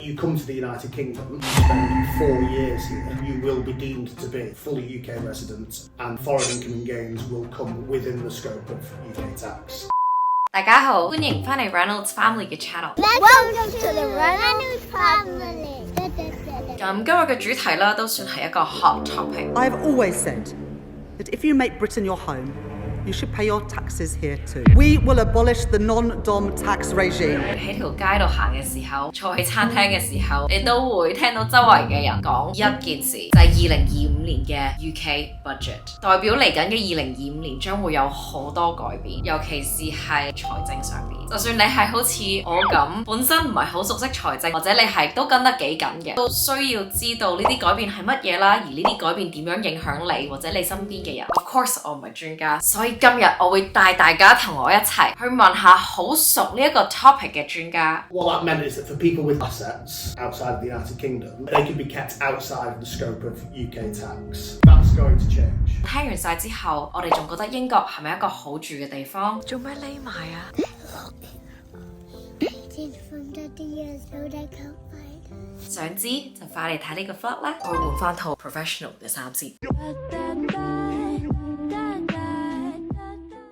You come to the United Kingdom, spend 4 years here, you will be deemed to be fully UK resident, and foreign income and gains will come within the scope of UK tax. 大家好，歡迎返嚟 Reynolds Family 嘅 channel。Welcome to the Reynolds Family。咁今日嘅主題啦，都算係一個 hot topic。 I've always said that if you make Britain your home, you should pay your taxes here too. We will abolish the non-dom tax regime. 喺條街度行嘅時候，坐喺餐廳嘅時候，你都會聽到周圍嘅人講一件事，就係2025年嘅 UK budget， 代表嚟緊嘅2025年將會有好多改變，尤其是係財政上面。就算你係好似我咁，本身唔係好熟悉財政，或者你係都跟得幾緊嘅，都需要知道呢啲改變係乜嘢啦，而呢啲改變點樣影響你或者你身邊嘅人。Of course， 我唔係專家，所以今日我會帶大家同我一齊去問下好熟呢一個 topic 嘅專家。What that meant is that for people with assets outside of the United Kingdom, they can be kept outside of the scope of UK tax. That's going to change. 聽完晒之後，我哋仲覺得英國係咪一個好住嘅地方？做咩匿埋啊？想知就快嚟睇呢個 vlog 啦！我會換翻套 professional 嘅衫先。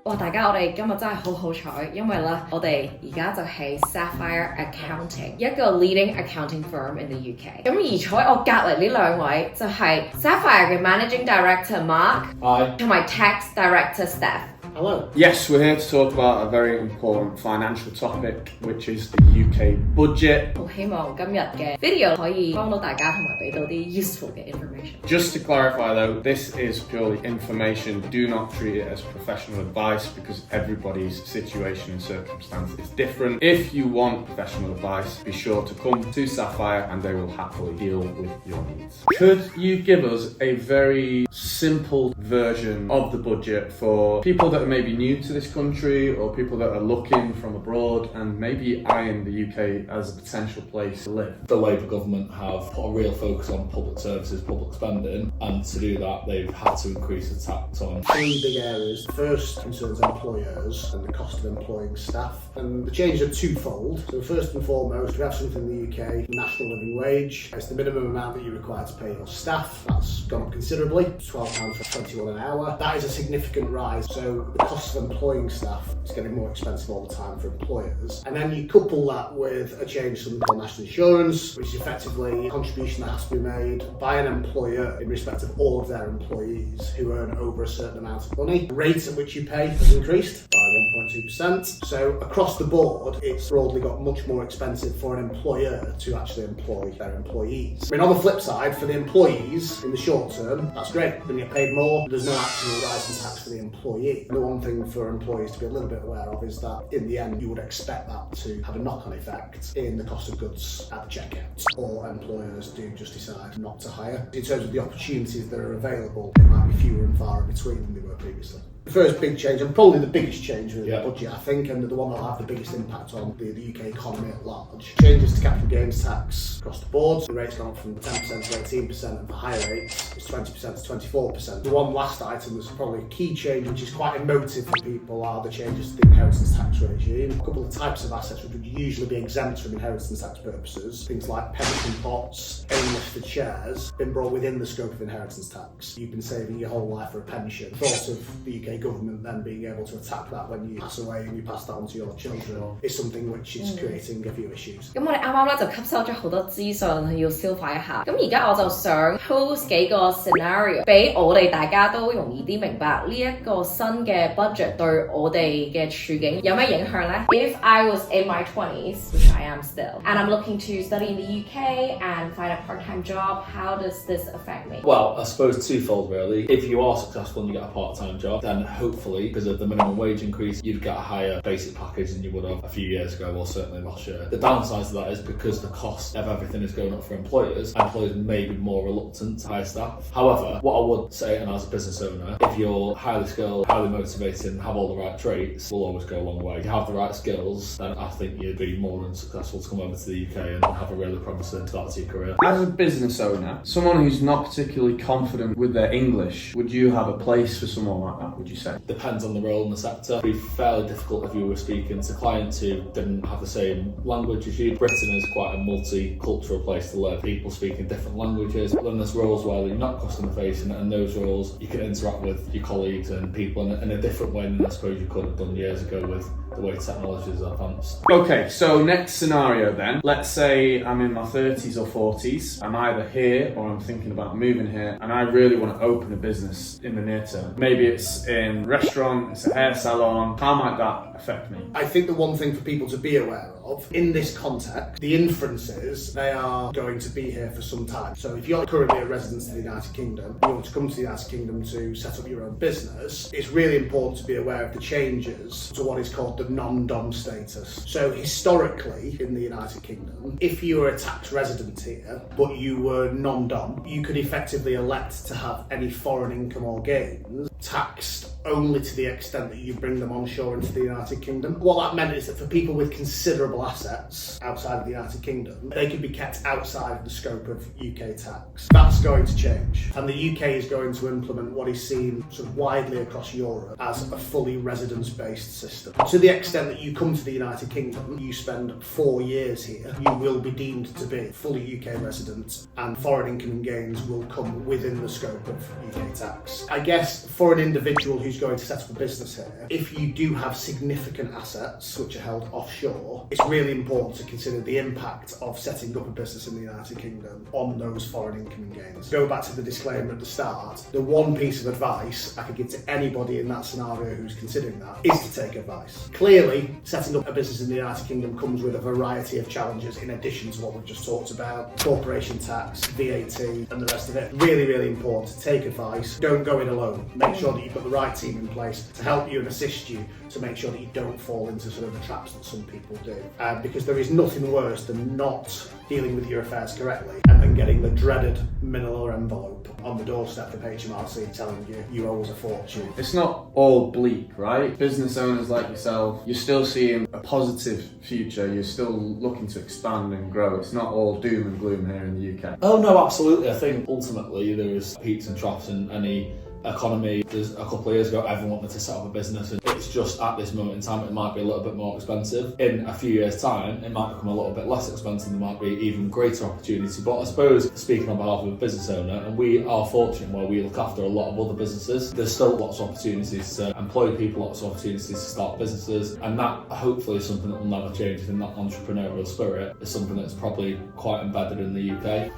哇！大家我哋今日真係好好彩，因為咧我哋而家就係 Sapphire Accounting， 一個 leading accounting firm in the UK。咁而坐喺我隔離呢兩位就係 Sapphire 嘅 Managing Director Mark， 同埋 Tax Director Steph。Hello. Yes, we're here to talk about a very important financial topic, which is the UK budget. 好希望今日嘅 video 可以幫到大家同埋俾到啲 useful 嘅 information。 Just to clarify though, this is purely information. Do not treat it as professional advice because everybody's situation and circumstance is different. If you want professional advice, be sure to come to Sapphire and they will happily deal with your needs. Could you give us a very simple version of the budget for people that are maybe new to this country or people that are looking from abroad and maybe eyeing the UK as a potential place to live? The Labour government have put a real focus on public services, public spending, and to do that they've had to increase the tax on 3 big areas. First concerns employers and the cost of employing staff, and the changes are twofold. So first and foremost, we have something in the UK, national living wage. It's the minimum amount that you're required to pay your staff. That's gone up considerably, £12.21 an hour. That is a significant rise. So the cost of employing staff is getting more expensive all the time for employers. And then you couple that with a change to something called national insurance, which is effectively a contribution that has to be made by an employer in respect of all of their employees who earn over a certain amount of money. The rate at which you pay has increased by 1.2%. So across the board, it's broadly got much more expensive for an employer to actually employ their employees. I mean, on the flip side, for the employees in the short term, that's great. They get paid more. There's no actual rise in tax for the employee. The one thing for employees to be a little bit aware of is that in the end, you would expect that to have a knock-on effect in the cost of goods at the checkout, or employers do just decide not to hire. In terms of the opportunities that are available, they might be fewer and far in between than they were previously. The first big change, and probably the biggest change with the budget, I think, and the one that will have the biggest impact on the UK economy at large, changes to capital gains tax across the board. The rate's gone up from 10% to 18%, and for higher rates, it's 20% to 24%. The one last item that's probably a key change, which is quite emotive for people, are the changes to the inheritance tax regime. A couple of types of assets which would usually be exempt from inheritance tax purposes, things like pension pots, AIM-listed shares, been brought within the scope of inheritance tax. You've been saving your whole life for a pension. The thought of the UK government then being able to attack that when you pass away and you pass that on to your children is something which is creating a few issues. 咁我哋啱啱咧就吸收咗好多資訊，要消化一下。咁而家我就想 pose 幾個 scenario 俾我哋大家都容易啲明白呢一個新嘅 budget 對我哋嘅處境有咩影響咧 ？If I was in my 20s, which I am still, and I'm looking to study in the UK and find a part-time job, how does this affect me? Well, I suppose twofold really. If you are successful and you get a part-time job, then hopefully, because of the minimum wage increase, you'd get a higher basic package than you would have a few years ago or certainly last year. The downside to that is because the cost of everything is going up for employers may be more reluctant to hire staff. However, what I would say, and as a business owner, if you're highly skilled, highly motivated and have all the right traits, will always go a long way. If you have the right skills, then I think you'd be more than successful to come over to the UK and have a really promising start to your career. As a business owner, someone who's not particularly confident with their English, would you have a place for someone like that, would you say? Depends on the role in the sector. It'd be fairly difficult if you were speaking to clients who didn't have the same language as you. Britain is quite a multicultural multicultural place to live. People speaking different languages. But then there's roles where you're not customer facing, and those roles you can interact with your colleagues and people in a different way than I suppose you could have done years ago with the way technology has advanced. Okay, so next scenario then. Let's say I'm in my 30s or 40s. I'm either here or I'm thinking about moving here, and I really want to open a business in the near term. Maybe it's in a restaurant, it's a hair salon. How might that affect me? I think the one thing for people to be aware of in this context, the inference is they are going to be here for some time. So if you're currently a resident of the United Kingdom, you want to come to the United Kingdom to set up your own business, it's really important to be aware of the changes to what is called the non-dom status. So historically in the United Kingdom, if you were a tax resident here, but you were non-dom, you could effectively elect to have any foreign income or gains taxed only to the extent that you bring them onshore into the United Kingdom. What that meant is that for people with considerable assets outside of the United Kingdom, they could be kept outside of the scope of UK tax. That's going to change, and the UK is going to implement what is seen sort of widely across Europe as a fully residence-based system. To the extent that you come to the United Kingdom, you spend 4 years here, you will be deemed to be fully UK resident, and foreign income and gains will come within the scope of UK tax. I guess for an individual who's going to set up a business here, if you do have significant assets which are held offshore, it's really important to consider the impact of setting up a business in the United Kingdom on those foreign income and gains. Go back to the disclaimer at the start. The one piece of advice I could give to anybody in that scenario who's considering that is to take advice. Clearly, setting up a business in the United Kingdom comes with a variety of challenges in addition to what we've just talked about: corporation tax, VAT, and the rest of it. Really, really important to take advice. Don't go in alone. Make sure that you've got the right team in place to help you and assist you to make sure that you don't fall into sort of the traps that some people do. Because there is nothing worse than not dealing with your affairs correctly and then getting the dreaded manila envelope on the doorstep of HMRC telling you you owe us a fortune. It's not all bleak, right? Business owners like yourself, you're still seeing a positive future, you're still looking to expand and grow. It's not all doom and gloom here in the UK. Oh no, absolutely. I think ultimately there is peaks and troughs in any economy. There's a couple of years ago everyone wanted to set up a business, and it's just at this moment in time it might be a little bit more expensive. In a few years time it might become a little bit less expensive, there might be even greater opportunity. But I suppose, speaking on behalf of a business owner, and we are fortunate where we look after a lot of other businesses, there's still lots of opportunities to employ people, lots of opportunities to start businesses, and that hopefully is something that will never change. In that entrepreneurial spirit is something that's probably quite embedded in the UK.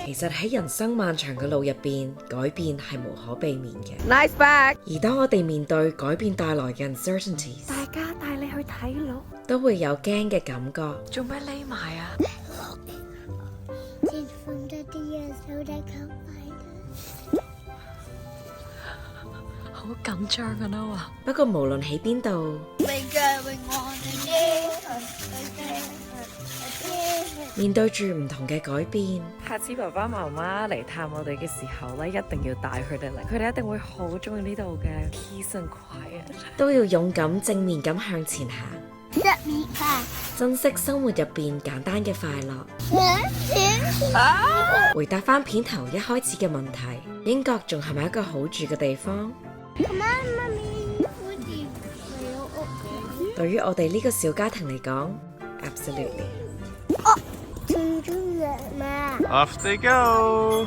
其實喺人生漫長嘅路入邊，改變係無可避免嘅。Nice bag。而當我哋面對改變帶來嘅 uncertainties， 大家帶你去睇鹿，都會有驚嘅感覺。做咩匿埋啊？ Did from 30 years old I can't find her. 好緊張啊 Noah。不過無論喺邊度， We're going on a day. 面對住唔同嘅改變，下次爸爸媽媽嚟探我哋嘅時候咧，一定要帶佢哋嚟，佢哋一定會好中意呢度嘅 peace and quiet。都要勇敢正面咁向前行， Let me pass. 珍惜生活入邊簡單嘅快樂。回答翻片頭一開始嘅問題，英國仲係咪一個好住嘅地方？ Come on, Mummy. Would you feel okay? 對於我哋呢個小家庭嚟講 ，absolutely。 To do that, Ma. Off they go!